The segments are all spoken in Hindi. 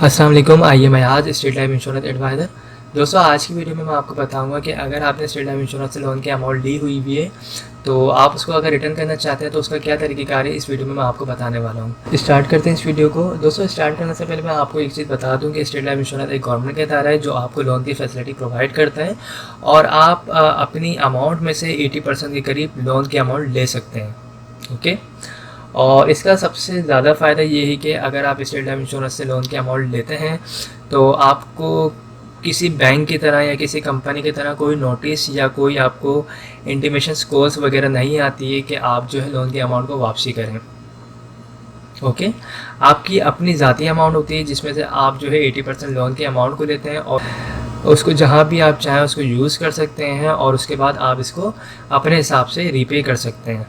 अस्सलाम वालेकुम। आइए मैं आज स्टेट लाइफ इंश्योरेंस एडवाइज़र। दोस्तों, आज की वीडियो में मैं आपको बताऊंगा कि अगर आपने स्टेट लाइफ इंश्योरेंस से लोन की अमाउंट ली हुई भी है तो आप उसको अगर रिटर्न करना चाहते हैं तो उसका क्या तरीक़ाकार है, इस वीडियो में मैं आपको बताने वाला हूँ। स्टार्ट करते हैं इस वीडियो को। दोस्तों, स्टार्ट करने से पहले मैं आपको एक चीज़ बता दूँ कि स्टेट लाइफ इंश्योरेंस एक गवर्नमेंट का इदारा है जो आपको लोन की फैसिलिटी प्रोवाइड करता है और आप अपनी अमाउंट में से 80% के करीब लोन की अमाउंट ले सकते हैं। ओके। और इसका सबसे ज़्यादा फ़ायदा ये है कि अगर आप स्टेट लाइफ इंश्योरेंस से लोन की अमाउंट लेते हैं तो आपको किसी बैंक की तरह या किसी कंपनी की तरह कोई नोटिस या कोई आपको इंटीमेशन कॉल्स वगैरह नहीं आती है कि आप जो है लोन की अमाउंट को वापसी करें। ओके। आपकी अपनी ज़ाती अमाउंट होती है जिसमें से आप जो है 80% लोन की अमाउंट को लेते हैं और उसको जहाँ भी आप चाहें उसको यूज़ कर सकते हैं और उसके बाद आप इसको अपने हिसाब से रीपे कर सकते हैं।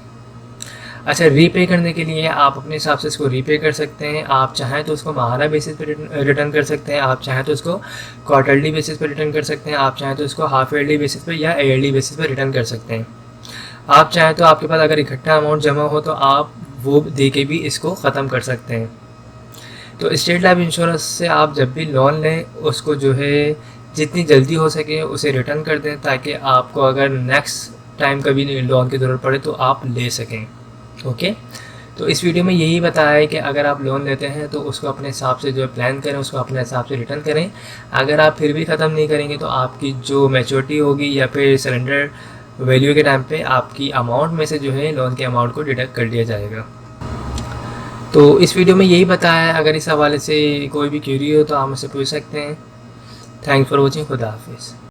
अच्छा, रीपे करने के लिए आप अपने हिसाब से इसको रीपे कर सकते हैं। आप चाहें तो उसको माहाना बेसिस पे रिटर्न कर सकते हैं, आप चाहें तो उसको क्वार्टरली बेसिस पे रिटर्न कर सकते हैं, आप चाहें तो उसको हाफ ईयरली बेसिस पे या ईयरली बेसिस पे रिटर्न कर सकते हैं। आप चाहें तो आपके पास अगर इकट्ठा अमाउंट जमा हो तो आप वो दे के भी इसको ख़त्म कर सकते हैं। तो स्टेट लाइफ इंश्योरेंस से आप जब भी लोन लें उसको जो है जितनी जल्दी हो सके उसे रिटर्न कर दें ताकि आपको अगर नेक्स्ट टाइम कभी लोन की ज़रूरत पड़े तो आप ले सकें। ओके। तो इस वीडियो में यही बताया है कि अगर आप लोन लेते हैं तो उसको अपने हिसाब से जो है प्लान करें, उसको अपने हिसाब से रिटर्न करें। अगर आप फिर भी ख़त्म नहीं करेंगे तो आपकी जो मैच्योरिटी होगी या फिर सरेंडर वैल्यू के टाइम पे आपकी अमाउंट में से जो है लोन के अमाउंट को डिडक्ट कर दिया जाएगा। तो इस वीडियो में यही बताया है। अगर इस हवाले से कोई भी क्यूरी हो तो आप मुझसे पूछ सकते हैं। Thanks for watching. खुदा हाफिज़।